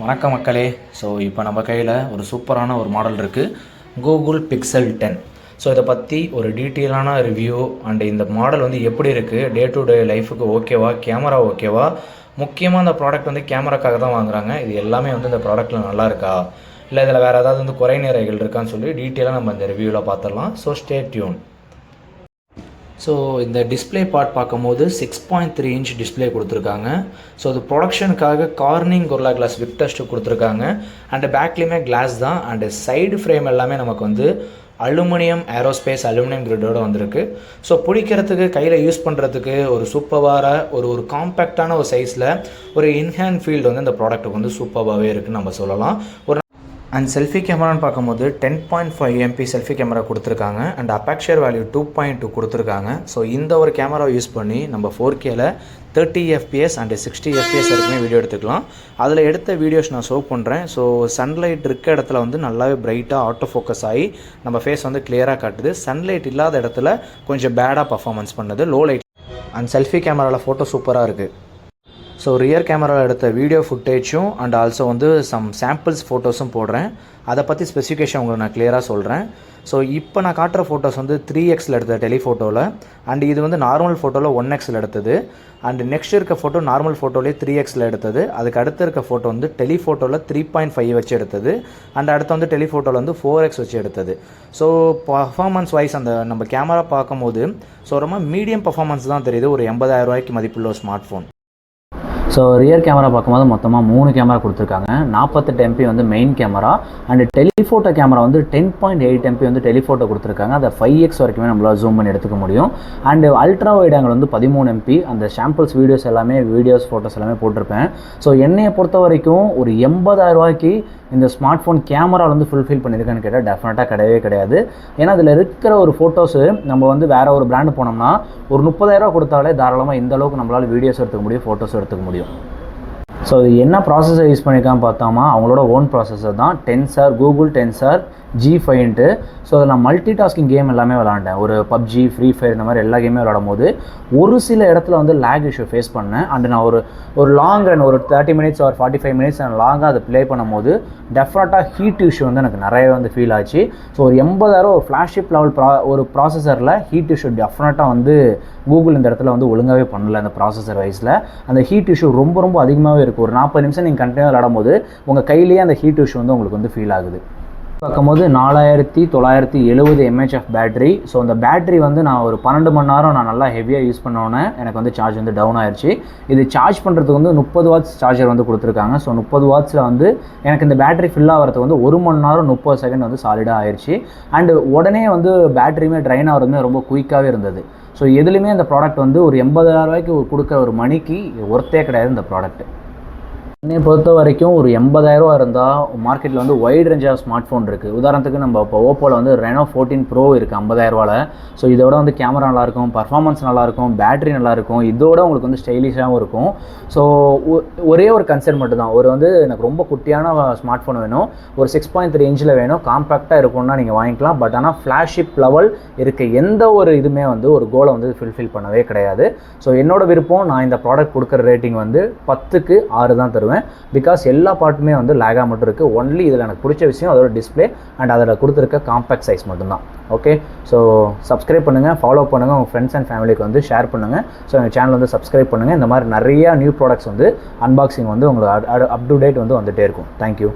வணக்கம் மக்களே. ஸோ இப்போ நம்ம கையில் ஒரு சூப்பரான ஒரு மாடல் இருக்குது, கூகுள் பிக்சல் 10. ஸோ இதை பற்றி ஒரு டீட்டெயிலான ரிவ்யூ அண்ட் இந்த மாடல் வந்து எப்படி இருக்குது, டே டு டே லைஃபுக்கு ஓகேவா, கேமரா ஓகேவா, முக்கியமாக இந்த ப்ராடக்ட் வந்து கேமராக்காக தான் வாங்குறாங்க, இது எல்லாமே வந்து இந்த ப்ராடக்ட்டில் நல்லா இருக்கா, இல்லை இதில் வேறு ஏதாவது வந்து குறை நிறைகள் இருக்கான்னு சொல்லி டீட்டெயிலாக நம்ம இந்த ரிவ்யூவில் பார்த்துடலாம். So stay tuned. ஸோ இந்த டிஸ்பிளே பார்ட் பார்க்கும்போது 6.3 இன்ச் டிஸ்பிளே கொடுத்துருக்காங்க. ஸோ அது ப்ரொடக்ஷனுக்காக Corning Gorilla glass with dust கொடுத்துருக்காங்க. அண்டு பேக்லேயுமே கிளாஸ் தான். அண்டு சைடு ஃப்ரேம் எல்லாமே நமக்கு வந்து அலுமினியம் ஏரோஸ்பேஸ் அலுமினியம் கிரிட்டோடு வந்திருக்கு. ஸோ பிடிக்கிறதுக்கு கையில் யூஸ் பண்ணுறதுக்கு ஒரு சூப்பராக ஒரு காம்பேக்டான ஒரு சைஸில் ஒரு இன்ஹேண்ட் ஃபீல்டு வந்து இந்த ப்ராடக்ட்டுக்கு வந்து சூப்பராகவே இருக்குதுன்னு நம்ம சொல்லலாம். ஒரு அண்ட் செல்ஃபி கேமரான்னு பார்க்கும்போது 10.5 MP செல்ஃபி கேமரா கொடுத்துருக்காங்க. அண்ட் அபேக்சர் வேல்யூ 2.2 கொடுத்துருக்காங்க. ஸோ இந்த ஒரு கேமரா யூஸ் பண்ணி நம்ம 4Kல 30 FPS அண்ட் 60 FPS வரைக்குமே வீடியோ எடுத்துக்கலாம். அதில் எடுத்த வீடியோஸ் நான் ஷோ பண்ணுறேன். ஸோ சன்லைட் இருக்க இடத்துல வந்து நல்லாவே பிரைட்டாக ஆட்டோ ஃபோக்கஸ் ஆகி நம்ம ஃபேஸ் வந்து கிளியராக காட்டுது. சன்லைட் இல்லாத இடத்துல கொஞ்சம் பேடாக பர்ஃபார்மன்ஸ் பண்ணுது லோ லைட். அண்ட் செல்ஃபி கேமராவில் ஃபோட்டோ சூப்பராக இருக்குது. ஸோ ரியர் கேமராவில் எடுத்த வீடியோ ஃபுட்டேஜும் அண்ட் ஆல்சோ வந்து சம் சாம்பிள்ஸ் ஃபோட்டோஸும் போடுறேன். அதை பற்றி ஸ்பெசிஃபிகேஷன் உங்களுக்கு நான் கிளியராக சொல்கிறேன். ஸோ இப்போ நான் காட்டுற ஃபோட்டோஸ் வந்து 3xல் எடுத்த டெலிஃபோட்டோவில், அண்ட் இது வந்து நார்மல் ஃபோட்டோவில் 1xல் எடுத்தது. அண்ட் நெக்ஸ்ட் இருக்க ஃபோட்டோ நார்மல் ஃபோட்டோலேயே 3xல் எடுத்தது. அதுக்கு அடுத்து இருக்க ஃபோட்டோ வந்து டெலிஃபோட்டோவில் 3.5 வச்சு எடுத்தது. அண்ட் அடுத்து வந்து டெலிஃபோட்டோவில் வந்து 4x வச்சு எடுத்தது. ஸோ பர்ஃபார்மன்ஸ் வைஸ் அந்த நம்ம கேமரா பார்க்கும்போது ஸோ ரொம்ப மீடியம் பர்ஃபார்மன்ஸ் தான் தெரியுது. ஒரு 80,000 ரூபாய்க்கு மதிப்புள்ள ஒரு smart phone. So rear camera பார்க்கும்போது மொத்தமாக 3 கேமரா கொடுத்துருக்காங்க. 48 MP வந்து main camera, and telephoto camera வந்து 10.8 MP வந்து டெலிஃபோட்டோ கொடுத்துருக்காங்க. அதை 5x வரைக்குமே நம்மளால் ஜூம் பண்ணி எடுத்துக்க முடியும். அண்டு அல்ட்ரா வைட் ஆங்கிள் வந்து 13 MP. அந்த சாம்பிள்ஸ் வீடியோஸ் எல்லாமே ஃபோட்டோஸ் எல்லாமே போட்டிருப்பேன். ஸோ என்னையை பொறுத்த வரைக்கும் ஒரு 80,000 ரூபாய்க்கு இந்த ஸ்மார்ட் ஃபோன் கேமராவில் வந்து ஃபுல்ஃபில் பண்ணியிருக்கான்னு கேட்டால் டெஃபினட்டாக கிடையவே கிடையாது. ஏன்னா அதில் இருக்கிற ஒரு ஃபோட்டோஸு நம்ம வந்து வேறு ஒரு பிராண்டு போனோம்னா ஒரு 30,000 ரூபா கொடுத்தாலே தாராளமாக இந்த அளவுக்கு நம்மளால் வீடியோஸ் எடுத்துக்க முடியும், ஃபோட்டோஸ் எடுத்துக்க முடியும். ஸோ இது என்ன ப்ராசஸர் யூஸ் பண்ணியிருக்கான்னு பார்த்தோமா, அவங்களோட ஓன் ப்ராசஸர் தான். Tensor, Google tensor G5. So அதில் நான் மல்டி டாஸ்கிங் கேம் எல்லாமே விளாண்டேன். ஒரு பப்ஜி, ஃப்ரீ ஃபயர் இந்த மாதிரி எல்லா கேமே விளாடும் போது ஒரு சில இடத்துல வந்து லேக் இஷ்யூ ஃபேஸ் பண்ணேன். அண்ட் நான் ஒரு லாங் ரன் ஒரு 30 மினிட்ஸ் ஒரு 45 மினிட்ஸ் நான் லாங்காக அதை ப்ளே பண்ணும்போது டெஃபினட்டாக ஹீட் இஷ்யூ வந்து எனக்கு நிறைய வந்து ஃபீல் ஆச்சு. ஸோ ஒரு 80,000 ஒரு ஃப்ளாஷிப் லெவல் ஒரு ப்ராசஸரில் ஹீட் இஷ்யூ டெஃபினட்டாக வந்து கூகுள் இந்த இடத்துல வந்து ஒழுங்காகவே பண்ணல. அந்த ப்ராசஸர் வைஸில் அந்த ஹீட் இஷ்யூ ரொம்ப அதிகமாகவே இருக்குது. ஒரு 40 நிமிஷம் நீங்கள் கண்டினியூ விளாடும் போது உங்கள் கையிலேயே அந்த ஹீட் இஷ்யூ வந்து உங்களுக்கு வந்து ஃபீல் ஆகுது. பார்க்கும்போது 4970 mAh பேட்டரி. ஸோ அந்த பேட்டரி வந்து நான் ஒரு 12 மணி நேரம் நான் நல்லா ஹெவியாக யூஸ் பண்ணோன்னே எனக்கு வந்து சார்ஜ் வந்து டவுன் ஆயிடுச்சு. இது சார்ஜ் பண்ணுறதுக்கு வந்து 30 வாட்ஸ் சார்ஜர் வந்து கொடுத்துருக்காங்க. ஸோ 30 வாட்ஸில் வந்து எனக்கு இந்த பேட்டரி ஃபில் ஆகிறதுக்கு வந்து 1 மணி நேரம் 30 செகண்ட் வந்து சாலிடாக ஆயிடுச்சு. அண்டு உடனே வந்து பேட்டரியுமே ட்ரைன் ஆகிறதுமே ரொம்ப குயிக்காகவே இருந்தது. ஸோ எதுலையுமே இந்த ப்ராடக்ட் வந்து ஒரு 80,000 ரூபாய்க்கு கொடுக்குற ஒரு மணிக்கு ஒர்த்தே கிடையாது இந்த ப்ராடக்ட். என்னை பொறுத்த வரைக்கும் ஒரு 80,000 ரூபா இருந்தால் மார்க்கெட்டில் வந்து wide range of smart phone இருக்குது. உதாரணத்துக்கு நம்ம இப்போ ஓப்போவில் வந்து ரெனோ 14 ப்ரோ இருக்குது 50,000 ரூபாவில். ஸோ இதோட வந்து கேமரா நல்லாயிருக்கும், பர்ஃபார்மன்ஸ் நல்லாயிருக்கும், பேட்டரி நல்லாயிருக்கும், இதோட உங்களுக்கு வந்து ஸ்டைலிஷாகவும் இருக்கும். ஸோ ஒரே ஒரு கன்சர்ன் மட்டும் தான், ஒரு வந்து எனக்கு ரொம்ப குட்டியான ஸ்மார்ட் ஃபோன் வேணும், ஒரு 6.3 இன்ச்சில் வேணும், காம்பேக்டாக இருக்கும்னா நீங்கள் வாங்கிக்கலாம். பட் ஆனால் ஃப்ளாஷிப் லெவல் இருக்க எந்த ஒரு இதுவுமே வந்து ஒரு கோலை வந்து ஃபுல்ஃபில் பண்ணவே கிடையாது. ஸோ என்னோட விருப்பம், நான் இந்த ப்ராடக்ட் கொடுக்குற ரேட்டிங் வந்து 10க்கு 6 தான் தருவேன். பிகாஸ் எல்லா பார்ட்டுமே வந்து லேகாக மட்டும் இருக்குது. ஒன்லி இதில் எனக்கு பிடிச்ச விஷயம் அதோட டிஸ்பிளே அண்ட் அதில் கொடுத்துருக்க காம்பேக்ட் சைஸ் மட்டும்தான். ஓகே, ஸோ சப்ஸ்கிரைப் பண்ணுங்கள், ஃபாலோ பண்ணுங்கள், உங்கள் ஃப்ரெண்ட்ஸ் அண்ட் ஃபேமிலிக்கு வந்து ஷேர் பண்ணுங்கள். ஸோ எங்கள் சேனல் வந்து சப்ஸ்கிரைப் பண்ணுங்கள். இந்த மாதிரி நிறையா நியூ ப்ராடக்ட்ஸ் வந்து அன்பாக்சிங் வந்து உங்களுக்கு அப் டு டேட் வந்து வந்துகிட்டே இருக்கும். தேங்க்யூ.